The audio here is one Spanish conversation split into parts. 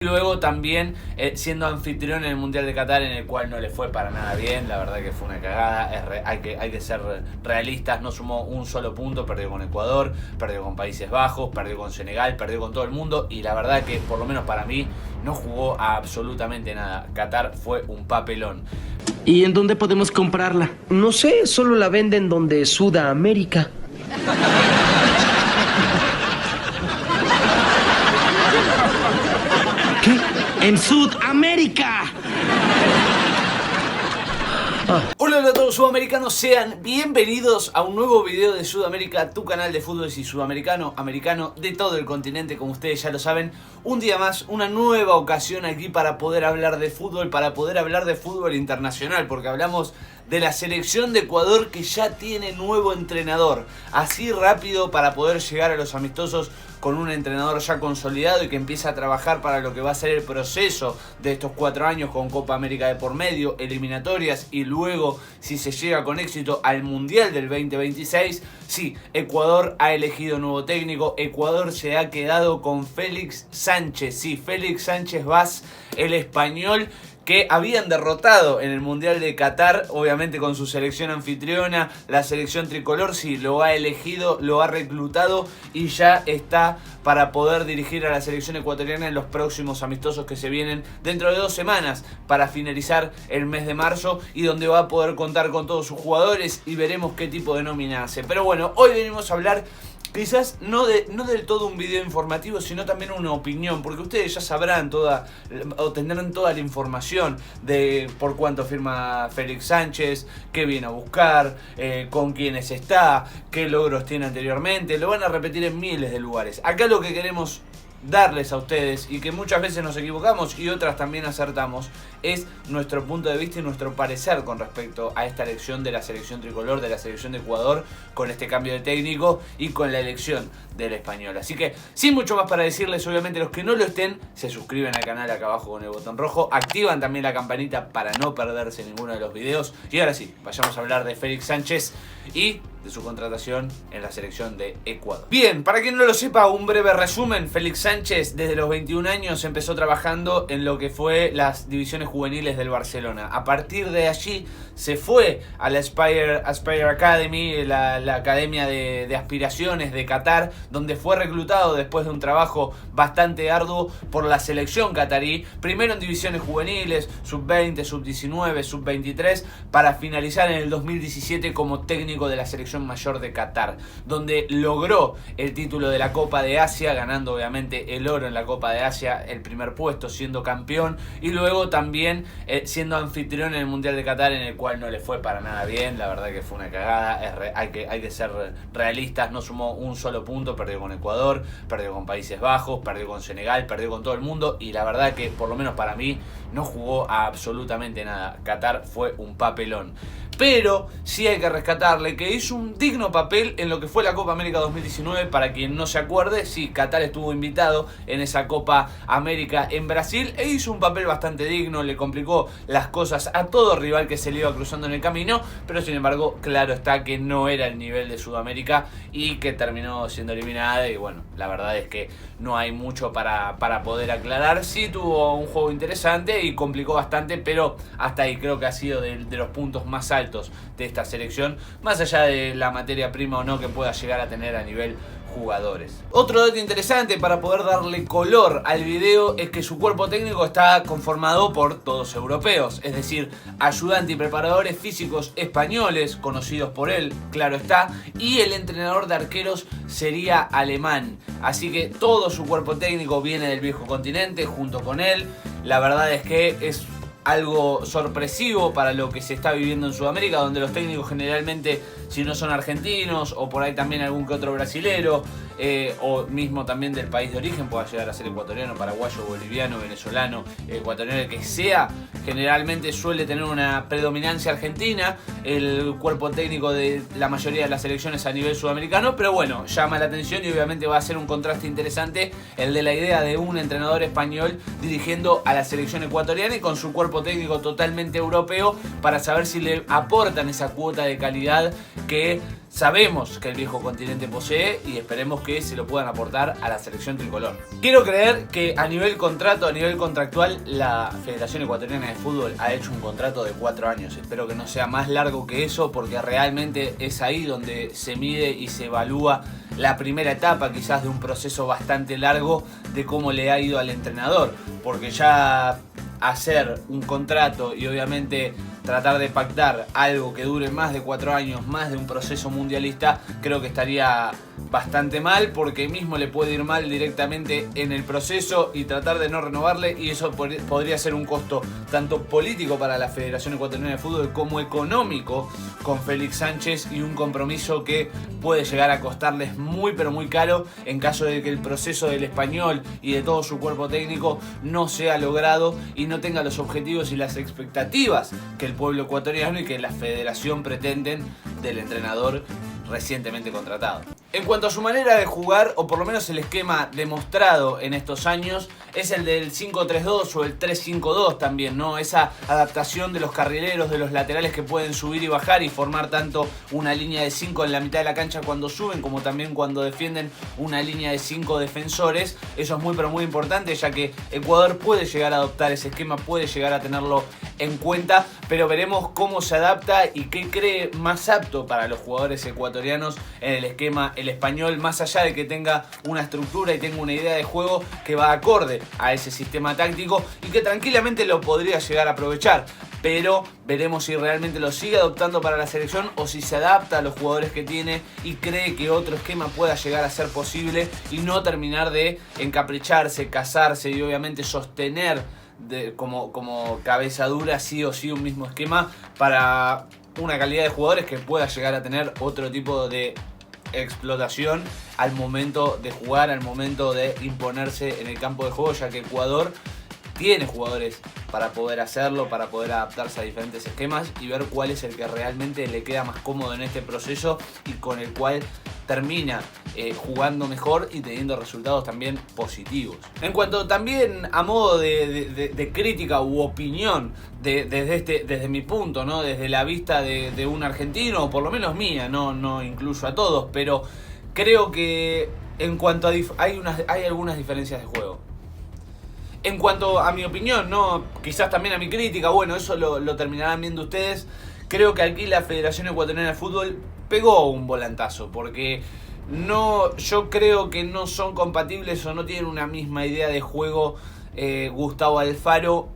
Luego también siendo anfitrión en el Mundial de Qatar, en el cual no le fue para nada bien, la verdad que fue una cagada. Hay que ser realistas, no sumó un solo punto, perdió con Ecuador, perdió con Países Bajos, perdió con Senegal, perdió con todo el mundo, y la verdad que por lo menos para mí no jugó a absolutamente nada. Qatar fue un papelón. ¿Y en dónde podemos comprarla? No sé, solo la venden donde Sudamérica. ¿Qué? ¡En Sudamérica! Hola a todos sudamericanos, sean bienvenidos a un nuevo video de Sudamérica, tu canal de fútbol y sudamericano, americano, de todo el continente, como ustedes ya lo saben. Un día más, una nueva ocasión aquí para poder hablar de fútbol, para poder hablar de fútbol internacional, porque hablamos de la selección de Ecuador que ya tiene nuevo entrenador. Así rápido para poder llegar a los amistosos con un entrenador ya consolidado y que empieza a trabajar para lo que va a ser el proceso de estos 4 años, con Copa América de por medio, eliminatorias y luego, si se llega con éxito, al Mundial del 2026. Sí, Ecuador ha elegido nuevo técnico. Ecuador se ha quedado con Félix Sánchez. Sí, Félix Sánchez Vaz, el español que habían derrotado en el Mundial de Qatar, obviamente con su selección anfitriona, la selección tricolor. Sí, lo ha elegido, lo ha reclutado y ya está para poder dirigir a la selección ecuatoriana en los próximos amistosos que se vienen dentro de 2 semanas para finalizar el mes de marzo, y donde va a poder contar con todos sus jugadores y veremos qué tipo de nómina hace. Pero bueno, hoy venimos a hablar quizás no del todo un video informativo, sino también una opinión, porque ustedes ya sabrán o tendrán toda la información de por cuánto firma Félix Sánchez, qué viene a buscar, con quiénes está, qué logros tiene anteriormente. Lo van a repetir en miles de lugares. Acá lo que queremos darles a ustedes, y que muchas veces nos equivocamos y otras también acertamos, es nuestro punto de vista y nuestro parecer con respecto a esta elección de la selección tricolor, de la selección de Ecuador, con este cambio de técnico y con la elección del español. Así que sin mucho más para decirles, obviamente los que no lo estén, se suscriben al canal acá abajo con el botón rojo, activan también la campanita para no perderse ninguno de los videos. Y ahora sí, vayamos a hablar de Félix Sánchez y de su contratación en la selección de Ecuador. Bien, para quien no lo sepa, un breve resumen. Félix Sánchez desde los 21 años empezó trabajando en lo que fue las divisiones juveniles del Barcelona. A partir de allí se fue a la Aspire Academy, la academia de aspiraciones de Qatar, donde fue reclutado después de un trabajo bastante arduo por la selección qatarí, primero en divisiones juveniles, sub-20, sub-19, sub-23, para finalizar en el 2017 como técnico de la selección mayor de Qatar, donde logró el título de la Copa de Asia, ganando obviamente el oro en la Copa de Asia, el primer puesto, siendo campeón, y luego también siendo anfitrión en el Mundial de Qatar, en el cual no le fue para nada bien. La verdad que fue una cagada. Hay que ser realistas, no sumó un solo punto, perdió con Ecuador, perdió con Países Bajos, perdió con Senegal, perdió con todo el mundo, y la verdad que por lo menos para mí no jugó a absolutamente nada. Qatar fue un papelón. Pero sí hay que rescatarle que hizo un digno papel en lo que fue la Copa América 2019. Para quien no se acuerde, sí, Qatar estuvo invitado en esa Copa América en Brasil e hizo un papel bastante digno, le complicó las cosas a todo rival que se le iba cruzando en el camino, pero sin embargo, claro está que no era el nivel de Sudamérica y que terminó siendo eliminada. Y bueno, la verdad es que no hay mucho para poder aclarar. Sí tuvo un juego interesante y complicó bastante, pero hasta ahí creo que ha sido de los puntos más altos de esta selección, más allá de la materia prima o no que pueda llegar a tener a nivel jugadores. Otro dato interesante para poder darle color al video es que su cuerpo técnico está conformado por todos europeos, es decir, ayudantes y preparadores físicos españoles, conocidos por él, claro está, y el entrenador de arqueros sería alemán. Así que todo su cuerpo técnico viene del viejo continente junto con él. La verdad es que es algo sorpresivo para lo que se está viviendo en Sudamérica, donde los técnicos generalmente, si no son argentinos o por ahí también algún que otro brasilero, o mismo también del país de origen, pueda llegar a ser ecuatoriano, paraguayo, boliviano, venezolano, ecuatoriano, el que sea, generalmente suele tener una predominancia argentina el cuerpo técnico de la mayoría de las selecciones a nivel sudamericano. Pero bueno, llama la atención y obviamente va a ser un contraste interesante el de la idea de un entrenador español dirigiendo a la selección ecuatoriana y con su cuerpo técnico totalmente europeo, para saber si le aportan esa cuota de calidad que sabemos que el viejo continente posee y esperemos que se lo puedan aportar a la selección tricolor. Quiero creer que a nivel contrato, a nivel contractual, la Federación Ecuatoriana de Fútbol ha hecho un contrato de 4 años. Espero que no sea más largo que eso, porque realmente es ahí donde se mide y se evalúa la primera etapa quizás de un proceso bastante largo de cómo le ha ido al entrenador, porque ya hacer un contrato y obviamente tratar de pactar algo que dure más de 4 años, más de un proceso mundialista, creo que estaría bastante mal, porque mismo le puede ir mal directamente en el proceso y tratar de no renovarle, y eso podría ser un costo tanto político para la Federación Ecuatoriana de Fútbol como económico con Félix Sánchez, y un compromiso que puede llegar a costarles muy pero muy caro en caso de que el proceso del español y de todo su cuerpo técnico no sea logrado y no tenga los objetivos y las expectativas que el pueblo ecuatoriano y que la federación pretenden del entrenador recientemente contratado. En cuanto a su manera de jugar, o por lo menos el esquema demostrado en estos años, es el del 5-3-2 o el 3-5-2 también, ¿no? Esa adaptación de los carrileros, de los laterales que pueden subir y bajar y formar tanto una línea de 5 en la mitad de la cancha cuando suben, como también cuando defienden una línea de 5 defensores. Eso es muy pero muy importante, ya que Ecuador puede llegar a adoptar ese esquema, puede llegar a tenerlo en cuenta, pero veremos cómo se adapta y qué cree más apto para los jugadores ecuatorianos en el esquema el español, más allá de que tenga una estructura y tenga una idea de juego que va acorde a ese sistema táctico y que tranquilamente lo podría llegar a aprovechar. Pero veremos si realmente lo sigue adoptando para la selección o si se adapta a los jugadores que tiene y cree que otro esquema pueda llegar a ser posible y no terminar de encapricharse, casarse y obviamente sostener como cabeza dura sí o sí un mismo esquema para una calidad de jugadores que pueda llegar a tener otro tipo de explotación al momento de jugar, al momento de imponerse en el campo de juego, ya que Ecuador tiene jugadores para poder hacerlo, para poder adaptarse a diferentes esquemas y ver cuál es el que realmente le queda más cómodo en este proceso y con el cual termina jugando mejor y teniendo resultados también positivos. En cuanto también a modo de crítica u opinión desde mi punto, ¿no? Desde la vista de un argentino, o por lo menos mía, no incluyo a todos, pero creo que en cuanto a hay algunas diferencias de juego. En cuanto a mi opinión, ¿no? Quizás también a mi crítica, bueno, eso lo terminarán viendo ustedes. Creo que aquí la Federación Ecuatoriana de Fútbol pegó un volantazo, porque yo creo que no son compatibles o no tienen una misma idea de juego Gustavo Alfaro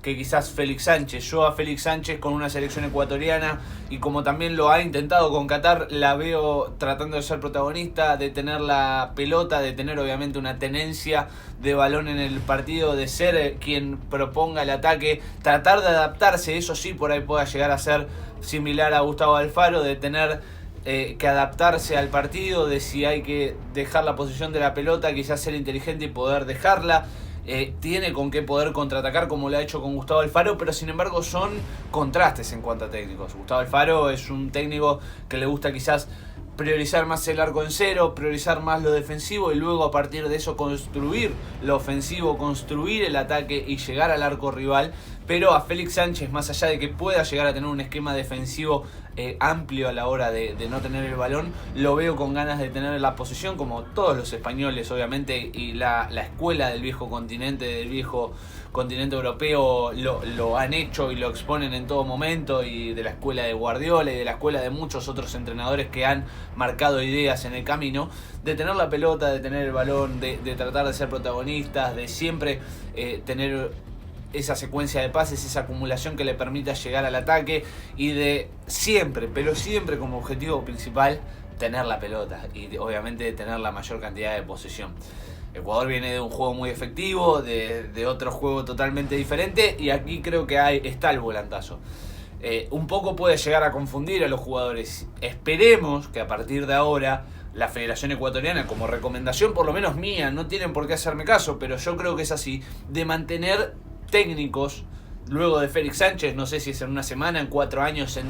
que quizás Félix Sánchez. Yo a Félix Sánchez con una selección ecuatoriana, y como también lo ha intentado con Qatar, la veo tratando de ser protagonista, de tener la pelota, de tener obviamente una tenencia de balón en el partido, de ser quien proponga el ataque, tratar de adaptarse, eso sí, por ahí pueda llegar a ser similar a Gustavo Alfaro, de tener que adaptarse al partido, de si hay que dejar la posición de la pelota, quizás ser inteligente y poder dejarla. Tiene con qué poder contraatacar como lo ha hecho con Gustavo Alfaro, pero sin embargo son contrastes en cuanto a técnicos. Gustavo Alfaro es un técnico que le gusta quizás priorizar más el arco en cero, priorizar más lo defensivo y luego a partir de eso construir lo ofensivo, construir el ataque y llegar al arco rival. Pero a Félix Sánchez, más allá de que pueda llegar a tener un esquema defensivo amplio a la hora de no tener el balón, lo veo con ganas de tener la posesión, como todos los españoles obviamente, y la escuela del viejo continente europeo lo han hecho y lo exponen en todo momento, y de la escuela de Guardiola y de la escuela de muchos otros entrenadores que han marcado ideas en el camino, de tener la pelota, de tener el balón, de tratar de ser protagonistas, de siempre tener esa secuencia de pases, esa acumulación que le permita llegar al ataque, y de siempre, pero siempre como objetivo principal, tener la pelota y obviamente tener la mayor cantidad de posesión. Ecuador viene de un juego muy efectivo, de otro juego totalmente diferente, y aquí creo que está el volantazo. Un poco puede llegar a confundir a los jugadores. Esperemos que a partir de ahora la Federación Ecuatoriana, como recomendación por lo menos mía, no tienen por qué hacerme caso, pero yo creo que es así, de mantener técnicos luego de Félix Sánchez, no sé si es en una semana, en 4 años, en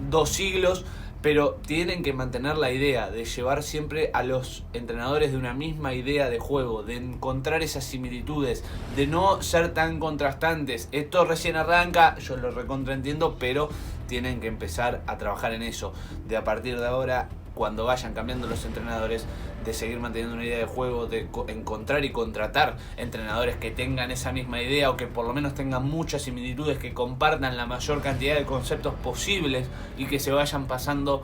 2 siglos, pero tienen que mantener la idea de llevar siempre a los entrenadores de una misma idea de juego, de encontrar esas similitudes, de no ser tan contrastantes. Esto recién arranca, yo lo recontraentiendo, pero tienen que empezar a trabajar en eso, de a partir de ahora, cuando vayan cambiando los entrenadores, de seguir manteniendo una idea de juego, de encontrar y contratar entrenadores que tengan esa misma idea o que por lo menos tengan muchas similitudes, que compartan la mayor cantidad de conceptos posibles y que se vayan pasando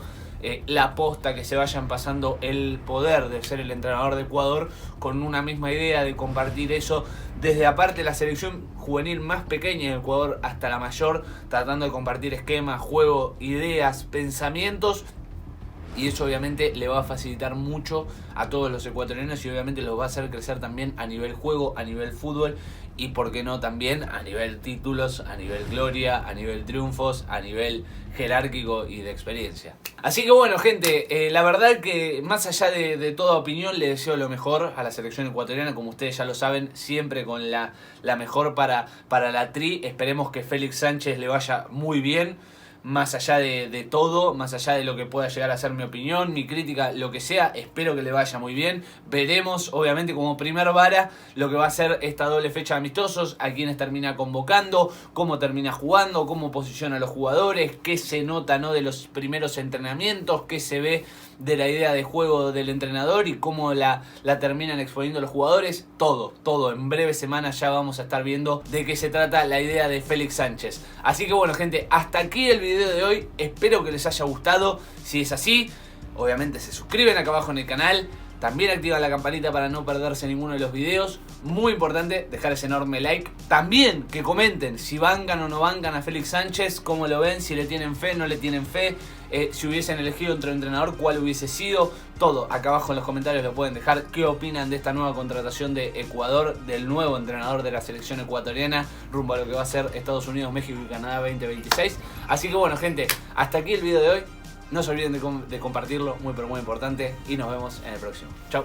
la posta, que se vayan pasando el poder de ser el entrenador de Ecuador con una misma idea, de compartir eso desde aparte la selección juvenil más pequeña de Ecuador hasta la mayor, tratando de compartir esquemas, juego, ideas, pensamientos. Y eso obviamente le va a facilitar mucho a todos los ecuatorianos y obviamente los va a hacer crecer también a nivel juego, a nivel fútbol y por qué no también a nivel títulos, a nivel gloria, a nivel triunfos, a nivel jerárquico y de experiencia. Así que bueno, gente, la verdad que más allá de toda opinión le deseo lo mejor a la selección ecuatoriana, como ustedes ya lo saben, siempre con la mejor para la tri. Esperemos que Félix Sánchez le vaya muy bien. Más allá de todo, más allá de lo que pueda llegar a ser mi opinión, mi crítica, lo que sea, espero que le vaya muy bien. Veremos, obviamente, como primer vara, lo que va a ser esta doble fecha de amistosos, a quienes termina convocando, cómo termina jugando, cómo posiciona a los jugadores, qué se nota, ¿no?, de los primeros entrenamientos, qué se ve de la idea de juego del entrenador y cómo la terminan exponiendo los jugadores. Todo. En breves semanas ya vamos a estar viendo de qué se trata la idea de Félix Sánchez. Así que bueno, gente, hasta aquí el video de hoy. Espero que les haya gustado. Si es así, obviamente se suscriben acá abajo en el canal. También activan la campanita para no perderse ninguno de los videos. Muy importante dejar ese enorme like. También que comenten si bancan o no bancan a Félix Sánchez, cómo lo ven, si le tienen fe, no le tienen fe, si hubiesen elegido otro entrenador, cuál hubiese sido. Todo acá abajo en los comentarios lo pueden dejar. ¿Qué opinan de esta nueva contratación de Ecuador, del nuevo entrenador de la selección ecuatoriana rumbo a lo que va a ser Estados Unidos, México y Canadá 2026? Así que bueno, gente, hasta aquí el video de hoy. No se olviden de compartirlo, muy pero muy importante. Y nos vemos en el próximo. Chau.